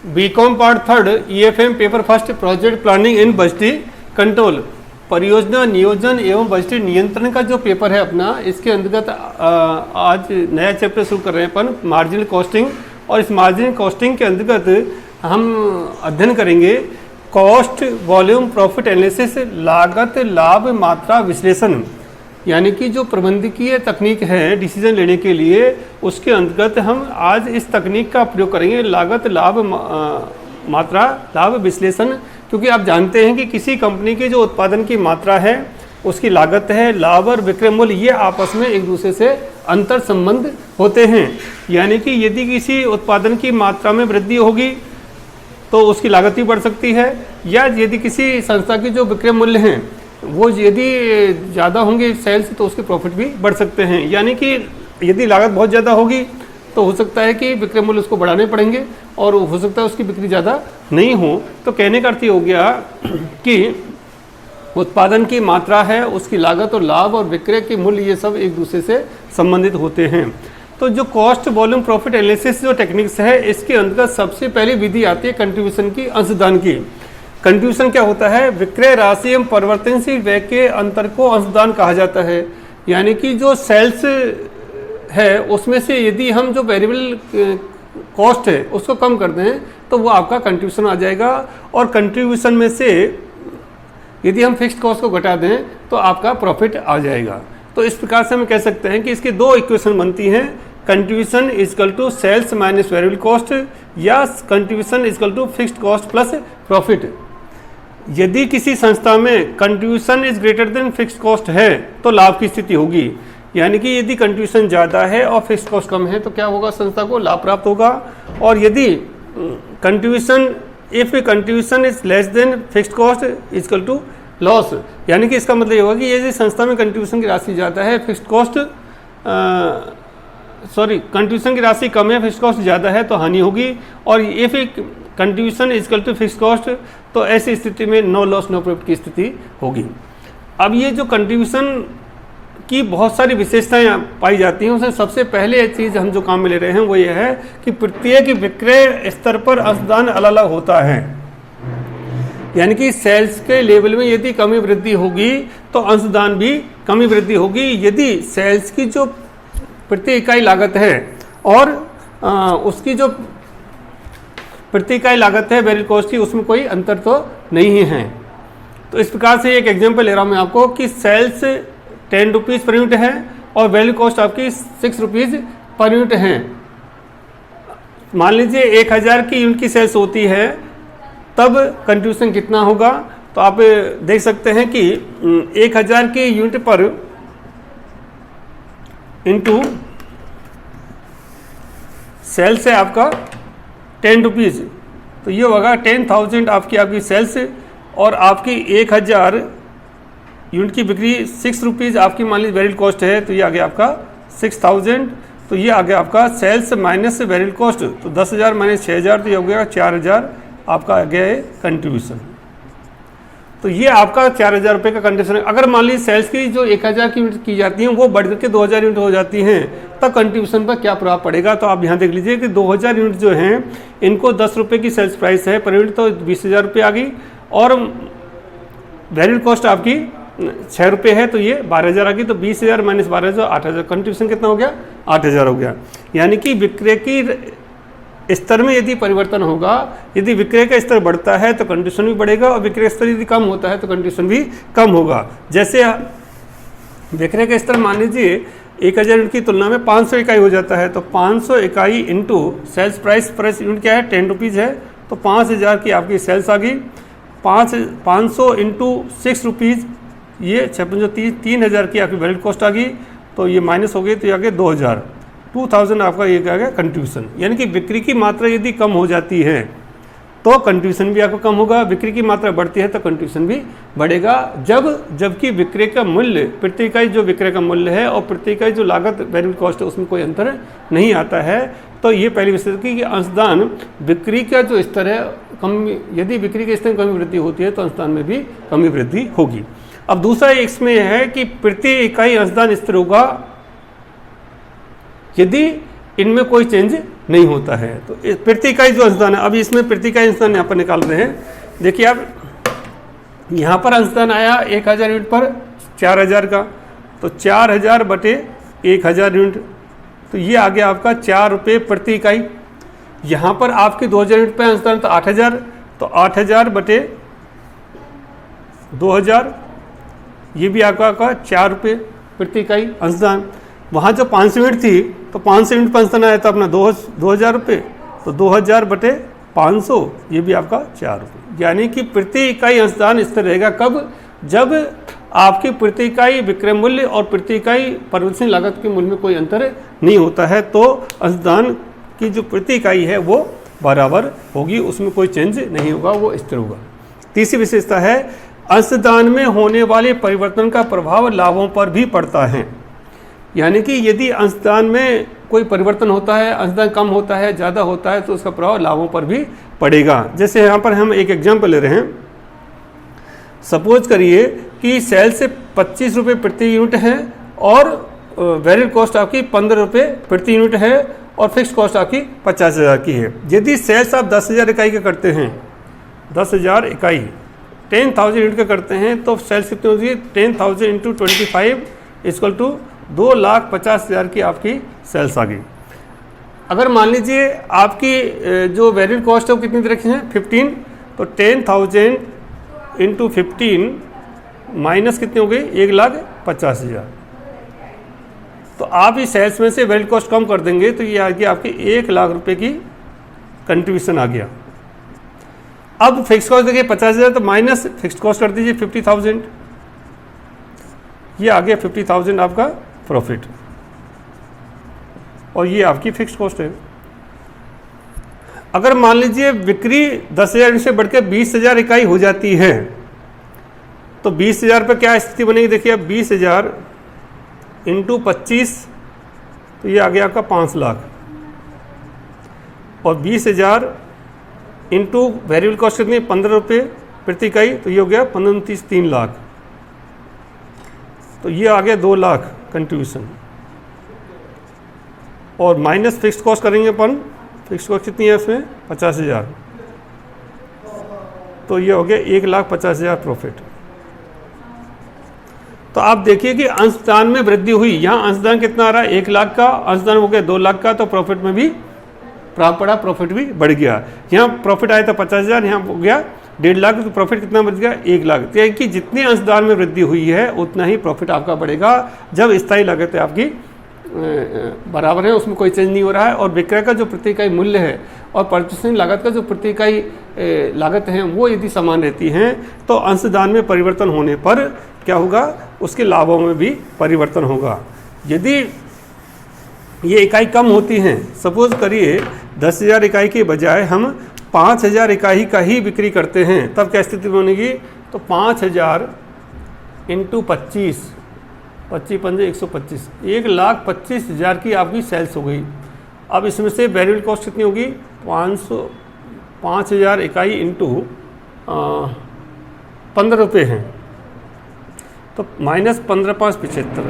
BCom part third EFM paper first project planning in बजटी control, परियोजना नियोजन एवं बजटी नियंत्रण का जो पेपर है अपना, इसके अंतर्गत आज नया चैप्टर शुरू कर रहे हैं अपन, मार्जिनल कॉस्टिंग। और इस मार्जिनल कॉस्टिंग के अंतर्गत हम अध्ययन करेंगे कॉस्ट वॉल्यूम प्रॉफिट एनालिसिस, लागत लाभ मात्रा विश्लेषण, यानी कि जो प्रबंधकीय तकनीक है डिसीजन लेने के लिए, उसके अंतर्गत हम आज इस तकनीक का प्रयोग करेंगे, लागत लाभ मात्रा लाभ विश्लेषण। क्योंकि आप जानते हैं कि किसी कंपनी के जो उत्पादन की मात्रा है, उसकी लागत है, लाभ और विक्रय मूल्य, ये आपस में एक दूसरे से अंतर संबंध होते हैं। यानी कि यदि किसी उत्पादन की मात्रा में वृद्धि होगी तो उसकी लागत भी बढ़ सकती है, या यदि किसी संस्था की जो विक्रय मूल्य हैं वो यदि ज़्यादा होंगे सेल्स, तो उसके प्रॉफिट भी बढ़ सकते हैं। यानी कि यदि लागत बहुत ज़्यादा होगी तो हो सकता है कि विक्रय मूल्य उसको बढ़ाने पड़ेंगे, और हो सकता है उसकी बिक्री ज़्यादा नहीं हो। तो कहने का अर्थ ये हो गया कि उत्पादन की मात्रा है, उसकी लागत और लाभ और विक्रय के मूल्य, ये सब एक दूसरे से संबंधित होते हैं। तो जो कॉस्ट वॉल्यूम प्रॉफिट एनालिसिस जो टेक्निक्स है, इसके अंतर्गत सबसे पहली विधि आती है कंट्रीब्यूशन की, अंशदान की। कंट्रीब्यूशन क्या होता है? विक्रय राशि एवं परिवर्तनशील व्यय के अंतर को अंशदान कहा जाता है। यानी कि जो सेल्स है उसमें से यदि हम जो वेरिएबल कॉस्ट है उसको कम कर दें तो वो आपका कंट्रीब्यूशन आ जाएगा, और कंट्रीब्यूशन में से यदि हम फिक्स्ड कॉस्ट को घटा दें तो आपका प्रॉफिट आ जाएगा। तो इस प्रकार से हम कह सकते हैं कि इसकी दो इक्वेशन बनती हैं, contribution equal to sales minus variable cost, या contribution equal to fixed cost plus profit. यदि किसी संस्था में contribution is greater than fixed cost है तो लाभ की स्थिति होगी। यानी कि यदि कंट्रीब्यूशन ज़्यादा है और फिक्स्ड कॉस्ट कम है तो क्या होगा? संस्था को लाभ प्राप्त होगा। और यदि contribution is less than fixed cost equal to loss, यानी कि इसका मतलब ये होगा कि यदि संस्था में कंट्रीब्यूशन की राशि ज़्यादा है, फिक्स्ड कॉस्ट कंट्रीब्यूशन की राशि कम है, फिक्स्ड कॉस्ट ज़्यादा है तो हानि होगी। और if contribution equal to fixed cost, तो ऐसी स्थिति में नो लॉस नो प्रॉफिट की स्थिति होगी। अब ये जो कंट्रीब्यूशन की बहुत सारी विशेषताएं पाई जाती हैं, उसमें सबसे पहले चीज़ हम जो काम में ले रहे हैं वो ये है कि प्रत्येक विक्रय स्तर पर अंशदान अलग अलग होता है। यानी कि सेल्स के लेवल में यदि कमी वृद्धि होगी तो अंशदान भी कमी वृद्धि होगी। यदि सेल्स की जो प्रति इकाई लागत है और उसकी जो प्रति इकाई लागत है वेरिएबल कॉस्ट की, उसमें कोई अंतर तो नहीं है। तो इस प्रकार से एक एग्जांपल ले रहा हूँ मैं आपको कि सेल्स 10 रुपीज़ पर यूनिट है और वेरिएबल कॉस्ट आपकी 6 रुपीज़ पर यूनिट है। मान लीजिए 1000 की यूनिट की सेल्स होती है, तब कंट्रीब्यूशन कितना होगा? तो आप देख सकते हैं कि 1000 की यूनिट पर इंटू सेल्स है आपका 10 रुपीज़, तो ये होगा 10,000 आपकी सेल्स, और आपकी 1000 यूनिट की बिक्री 6 रुपीज़ आपकी मान लीजिए वेरिएबल कॉस्ट है, तो ये आ गया आपका 6000। तो ये आ गया आपका सेल्स माइनस वेरिएबल कॉस्ट, तो 10,000 माइनस 6,000, तो ये हो गया 4,000 आपका आ गया है कंट्रीब्यूशन। तो ये आपका 4,000 रुपये का कंट्रीब्यूशन। अगर मान लीजिए सेल्स की जो 1000 की यूनिट की जाती हैं वो बढ़ करके 2000 यूनिट हो जाती हैं, तब कंट्रीब्यूशन पर क्या प्रभाव पड़ेगा? तो आप यहाँ देख लीजिए कि 2000 यूनिट जो हैं इनको 10 रुपये की सेल्स प्राइस है पर यूनिट, तो 20,000 रुपये आ गई, और वेरिएबल कॉस्ट आपकी 6 रुपये है तो ये 12,000 आ गई। तो 20,000 माइनस 12,000 8,000, कंट्रीब्यूशन कितना हो गया? 8,000 हो गया। यानी कि विक्रय की स्तर में यदि परिवर्तन होगा, यदि विक्रय का स्तर बढ़ता है तो कंट्रीब्यूशन भी बढ़ेगा, और विक्रय स्तर यदि कम होता है तो कंट्रीब्यूशन भी कम होगा। जैसे विक्रय का स्तर मान लीजिए 1000 यूनिट की तुलना में 500 इकाई हो जाता है, तो 500 इकाई into sales price per unit क्या है? 10 रुपीज़ है, तो 5,000 की आपकी सेल्स आ गई। 500 इंटू 6 रुपीज़, ये 3,000 की आपकी वेरिएबल कॉस्ट आ गई, तो ये माइनस हो गई, तो ये आ गया 2,000 आपका ये क्या गया? कंट्रीब्यूशन। यानी कि बिक्री की मात्रा यदि कम हो जाती है तो कंट्रीब्यूशन भी आपका कम होगा, बिक्री की मात्रा बढ़ती है तो कंट्रीब्यूशन भी बढ़ेगा। जबकि विक्रय का मूल्य, प्रति इकाई जो विक्रय का मूल्य है और प्रति इकाई जो लागत वेरिएबल कॉस्ट है उसमें कोई अंतर नहीं आता है। तो ये पहली विशेषता कि अंशदान बिक्री का जो स्तर है कम, यदि बिक्री के स्तर में कमी वृद्धि होती है तो अंशदान में भी कमी वृद्धि होगी। अब दूसरा इसमें है कि प्रति इकाई अंशदान स्थिर होगा यदि इनमें कोई चेंज नहीं होता है। तो प्रति इकाई जो अंशदान है, अभी इसमें प्रति इकाई अंशदान यहाँ पर निकाल रहे हैं। देखिए आप यहाँ पर अंशदान आया 1000 यूनिट पर 4000 का, तो 4000 बटे 1000 यूनिट, तो ये आ गया आपका 4 रुपये प्रति इकाई। यहाँ पर आपके 2000 यूनिट पर अंशदान तो 8000, तो 8000 बटे 2000, ये भी आपका 4 रुपये प्रति इकाई अंशदान। वहाँ जो 500 यूनिट थी तो 500 यूनिट पर अंशदान आया था अपना 2000 रुपये, तो 2000 बटे 500, ये भी आपका 4 रुपये। यानी कि प्रति इकाई अंशदान इस तरह रहेगा कब, जब आपकी प्रति इकाई विक्रय मूल्य और प्रति इकाई परिवर्तनीय लागत के मूल्य में कोई अंतर नहीं होता है, तो अंशदान की जो प्रति इकाई है वो बराबर होगी, उसमें कोई चेंज नहीं होगा, वो स्थिर होगा। तीसरी विशेषता है अंशदान में होने वाले परिवर्तन का प्रभाव लाभों पर भी पड़ता है। यानी कि यदि अंशदान में कोई परिवर्तन होता है, अंशदान कम होता है, ज़्यादा होता है, तो उसका प्रभाव लाभों पर भी पड़ेगा। जैसे यहाँ पर हम एक एग्जाम्पल ले रहे हैं। सपोज करिए कि सेल से 25 रुपये प्रति यूनिट है और वेरिएबल कॉस्ट आपकी 15 रुपये प्रति यूनिट है और फिक्स कॉस्ट आपकी 50,000 की है। यदि सेल्स आप 10,000 इकाई का करते हैं, 10,000 इकाई 10,000 यूनिट का करते हैं, तो सेल्स कितनी होती है 10,000 इंटू 25 इक्वल टू 2,50,000 की आपकी सेल्स आ गई। अगर मान लीजिए आपकी जो वेरिएबल कॉस्ट है वो कितनी रखी है 15, तो 10,000 इंटू 15 माइनस कितनी हो गई 1,50,000। तो आप इस सेल्स में से वेरिएबल कॉस्ट कम कर देंगे तो ये आ गया आपके 1,00,000 रुपये की कंट्रीब्यूशन आ गया। अब फिक्स कॉस्ट देखिए 50,000, तो माइनस फिक्स कॉस्ट कर दीजिए 50,000, ये आ गया 50,000 आपका प्रॉफिट, और ये आपकी फिक्स कॉस्ट है। अगर मान लीजिए बिक्री 10,000 से बढ़कर 20,000 इकाई हो जाती है, तो 20,000 पर क्या स्थिति बनेगी, देखिए अब 20,000 इंटू 25, तो ये आ गया आपका 5 लाख, और 20,000 इंटू वेरिएबल कॉस्ट कितनी 15 रुपये प्रति इकाई, तो ये हो गया 15-29 3 लाख, तो ये आ गया 2 लाख कंट्रीब्यूशन। और माइनस फिक्स कॉस्ट करेंगे अपन, फिक्स कॉस्ट कितनी है इसमें 50,000, तो ये हो गया 1,50,000 प्रॉफिट। तो आप देखिए कि अंशदान में वृद्धि हुई। यहाँ अंशदान कितना आ रहा है 1 लाख का, अंशदान हो गया 2 लाख का, तो प्रॉफिट में भी पड़ा, प्रॉफिट भी बढ़ गया। यहाँ प्रॉफिट आया था 50,000, यहाँ हो गया 1.5 लाख, तो प्रॉफिट कितना बढ़ गया 1 लाख। तो कि जितने अंशदान में वृद्धि हुई है उतना ही प्रॉफिट आपका बढ़ेगा, जब स्थायी लागत आपकी बराबर है, उसमें कोई चेंज नहीं हो रहा है, और विक्रय का जो प्रति इकाई मूल्य है और परिवर्तनीय लागत का जो प्रति इकाई लागत है वो यदि समान रहती हैं, तो अंशदान में परिवर्तन होने पर क्या होगा, उसके लाभों में भी परिवर्तन होगा। यदि ये इकाई कम होती हैं, सपोज करिए 10,000 इकाई के बजाय हम 5,000 इकाई का ही बिक्री करते हैं, तब क्या स्थिति बनेगी, तो 5,000 इंटू 25, 25 125, 1,25,000 की आपकी सेल्स हो गई। अब इसमें से वेरिएबल कॉस्ट कितनी होगी 5,000 इकाई इंटू 15 रुपये हैं, तो माइनस 15×5 75,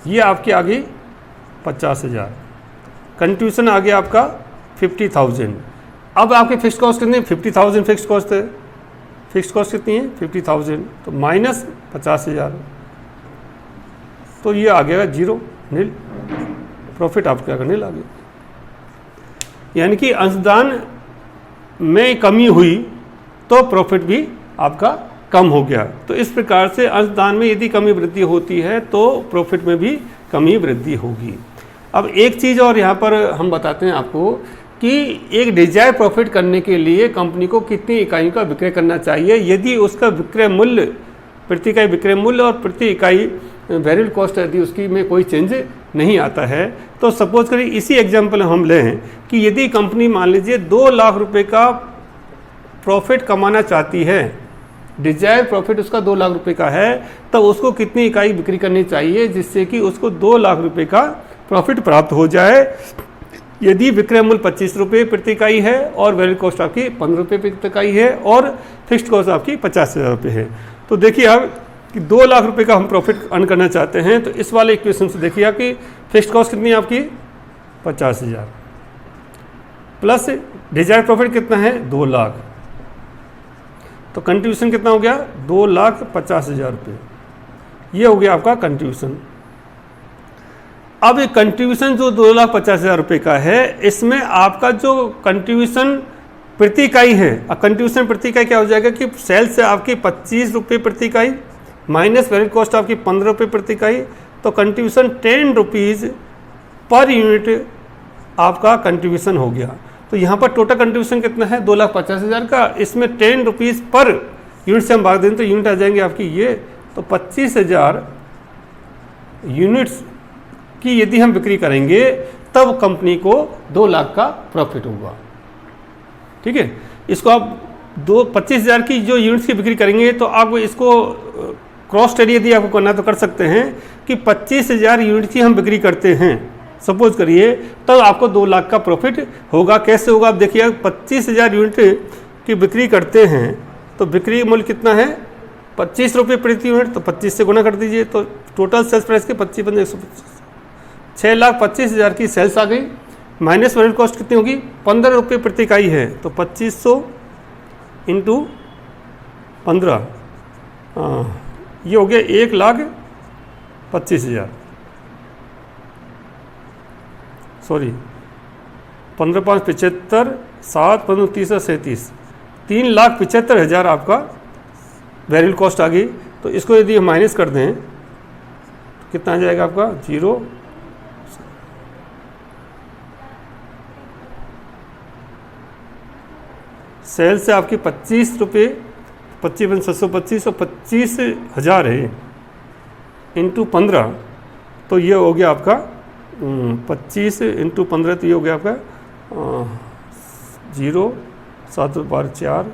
ये आपकी आ गई 50,000। कंट्रीब्यूशन आ गया आपका 50,000। अब आपकी फिक्स कॉस्ट कितनी है 50,000 फिक्स कॉस्ट है, फिक्स कॉस्ट कितनी है 50,000, तो माइनस 50,000, तो ये आ गया 0 नील, प्रॉफिट आपका नील आ गया। यानी कि अंशदान में कमी हुई तो प्रॉफिट भी आपका कम हो गया। तो इस प्रकार से अंशदान में यदि कमी वृद्धि होती है तो प्रॉफिट में भी कमी वृद्धि होगी। अब एक चीज़ और यहाँ पर हम बताते हैं आपको कि एक डिजायर प्रॉफिट करने के लिए कंपनी को कितनी इकाइयों का विक्रय करना चाहिए। यदि उसका विक्रय मूल्य, प्रति इकाई विक्रय मूल्य और प्रति इकाई वेरिएबल कॉस्ट यदि उसकी में कोई चेंज नहीं आता है, तो सपोज करिए इसी एग्जांपल हम लें कि यदि कंपनी मान लीजिए 2 लाख रुपए का प्रॉफिट कमाना चाहती है, डिजायर प्रॉफिट उसका 2 लाख रुपए का है, तब उसको कितनी इकाई बिक्री करनी चाहिए जिससे कि उसको 2 लाख रुपए का प्रॉफिट प्राप्त हो जाए। यदि विक्रय मूल्य 25 रुपये प्रति इकाई है और वेरिएबल कॉस्ट आपकी 15 रुपये प्रति इकाई है और फिक्स्ड कॉस्ट आपकी 50,000 रुपये है, तो देखिए आप कि 2 लाख रुपए का हम प्रॉफिट अर्न करना चाहते हैं, तो इस वाले इक्वेशन से देखिए आप कि फिक्स्ड कॉस्ट कितनी है आपकी 50,000 प्लस डिजायर्ड प्रॉफिट कितना है 2 लाख, तो कंट्रीब्यूशन कितना हो गया 2,50,000 रुपये। ये हो गया आपका कंट्रीब्यूशन। अब ये कंट्रीब्यूशन जो 2,50,000 रुपये का है, इसमें आपका जो कंट्रीब्यूशन प्रति इकाई है, कंट्रीब्यूशन प्रति इकाई क्या हो जाएगा कि सेल्स से आपकी 25 रुपये प्रति इकाई माइनस वेरिएबल कॉस्ट आपकी 15 रुपये प्रति इकाई, तो कंट्रीब्यूशन 10 रुपीज़ पर यूनिट आपका कंट्रीब्यूशन हो गया। तो यहाँ पर टोटल कंट्रीब्यूशन कितना है 2,50,000 का, इसमें 10 रुपीज़ पर यूनिट से हम भाग दें तो यूनिट आ जाएंगे आपकी ये, तो 25,000 यूनिट्स की यदि हम बिक्री करेंगे तब कंपनी को 2 लाख का प्रॉफिट होगा। ठीक है, इसको आप 25,000 की जो यूनिट्स की बिक्री करेंगे तो आप इसको क्रॉस टैली यदि आपको करना तो कर सकते हैं कि 25,000 यूनिट की हम बिक्री करते हैं सपोज करिए, तब आपको 2 लाख का प्रॉफिट होगा। कैसे होगा आप देखिए, 25,000 यूनिट की बिक्री करते हैं तो बिक्री मूल्य कितना है 25 रुपये प्रति यूनिट, तो 25 से गुना कर दीजिए तो टोटल सेल्स प्राइस के 25 6,25,000 की सेल्स आ गई, माइनस वेरिएबल कॉस्ट कितनी होगी 15 रुपये प्रति इकाई है, तो 2500 इंटू 15 ये हो गया 1,25,000, सॉरी 15 5 75 7 15 30 37 3,75,000 आपका वेरिएबल कॉस्ट आ गई। तो इसको यदि हम माइनस कर दें तो कितना आ जाएगा आपका 0, सेल से आपकी 25 रुपये 25 725 और 25,000 है इंटू 15, तो ये हो गया आपका 25 इंटू 15, तो ये हो गया आपका 0 7 बार 4,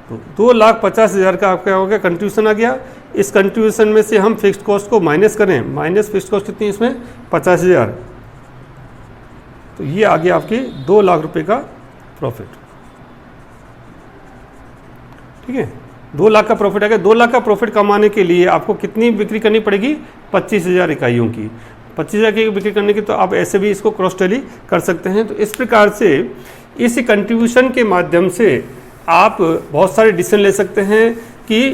तो 2,50,000 का आपका हो गया कंट्रीब्यूशन आ गया। इस कंट्रीब्यूशन में से हम फिक्स्ड कॉस्ट को माइनस करें, माइनस फिक्स्ड कॉस्ट कितनी इसमें 50,000, तो ये आ गया आपकी 2 लाख रुपए का प्रॉफिट। ठीक है, 2 लाख का प्रॉफिट आ गया। 2 लाख का प्रॉफिट कमाने के लिए आपको कितनी बिक्री करनी पड़ेगी 25,000 इकाइयों की। 25,000 की बिक्री करने की तो आप ऐसे भी इसको क्रॉस टैली कर सकते हैं। तो इस प्रकार से इस कंट्रीब्यूशन के माध्यम से आप बहुत सारे डिसीजन ले सकते हैं कि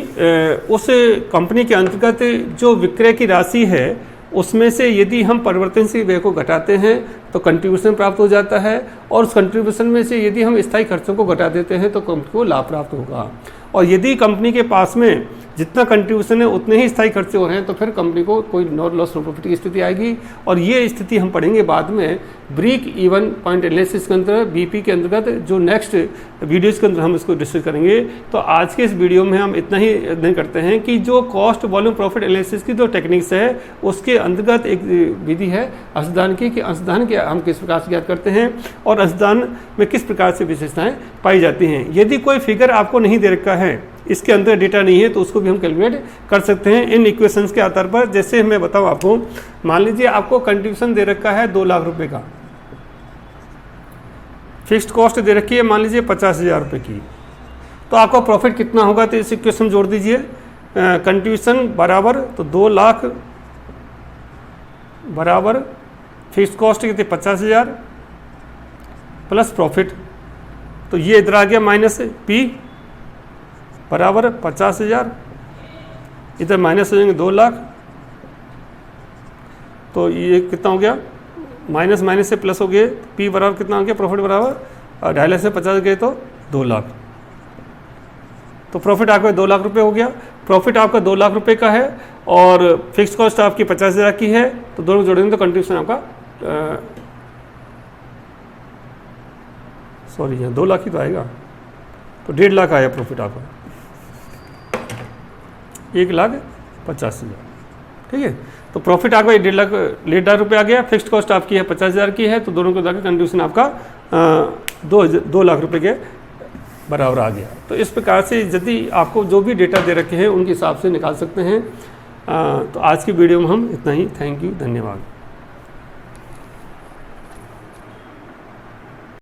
उस कंपनी के अंतर्गत जो विक्रय की राशि है उसमें से यदि हम परिवर्तनशील व्यय को घटाते हैं तो कंट्रीब्यूशन प्राप्त हो जाता है, और उस कंट्रीब्यूशन में से यदि हम स्थायी खर्चों को घटा देते हैं तो कंपनी को लाभ प्राप्त होगा। और यदि कंपनी के पास में जितना कंट्रीब्यूशन है उतने ही स्थायी खर्चे हो रहे हैं तो फिर कंपनी को कोई लॉस नो प्रॉफिट की स्थिति आएगी। और ये स्थिति हम पढ़ेंगे बाद में ब्रेक इवन पॉइंट एनालिसिस के अंदर बीपी के अंतर्गत, जो नेक्स्ट वीडियोज़ के अंदर हम इसको डिस्कस करेंगे। तो आज के इस वीडियो में हम इतना ही अध्ययन करते हैं कि जो कॉस्ट वॉल्यूम प्रॉफिट एनालिसिस की जो टेक्निक्स है उसके अंतर्गत एक विधि है अंशदान की, कि अंशदान के हम किस प्रकार से ज्ञात करते हैं और अंशदान में किस प्रकार से विशेषताएं पाई जाती हैं। यदि कोई फिगर आपको नहीं दे रखा है, इसके अंदर डेटा नहीं है, तो उसको भी हम कैलकुलेट कर सकते हैं इन इक्वेशंस के आधार पर। जैसे मैं बताऊं आपको, मान लीजिए आपको कंट्रीब्यूशन दे रखा है 2 लाख रुपए का, फिक्स्ड कॉस्ट दे रखी है मान लीजिए 50,000 रुपये की, तो आपका प्रॉफिट कितना होगा, तो इस इक्वेशन जोड़ दीजिए। कंट्रीब्यूशन बराबर तो 2 लाख बराबर फिक्स्ड कॉस्ट कितनी 50,000 प्लस प्रॉफिट, तो ये इधर आ गया माइनस पी बराबर 50,000, इधर माइनस हो जाएंगे 2 लाख, तो ये कितना हो गया माइनस माइनस से प्लस हो गए, पी बराबर कितना हो गया प्रॉफिट बराबर 2.5 से 50 गए तो 2 लाख, तो प्रॉफिट आपका 2 लाख रुपए हो गया। प्रॉफिट आपका 2 लाख रुपए का है और फिक्स कॉस्ट आपकी 50,000 की है, तो दोनों जोड़ेंगे तो कंट्रीब्यूशन आपका सॉरी यहाँ 2 लाख ही तो आएगा, तो 1.5 लाख आया प्रॉफिट आपका, 1,50,000। ठीक है, तो प्रॉफिट आपका 1.5 लाख रुपये आ गया, फिक्स्ड कॉस्ट आपकी है 50,000 की है, तो दोनों को जाकर कंट्रीब्यूशन आपका 2 लाख रुपए के बराबर आ गया। तो इस प्रकार से यदि आपको जो भी डेटा दे रखे हैं उनके हिसाब से निकाल सकते हैं। तो आज की वीडियो में हम इतना ही। थैंक यू, धन्यवाद।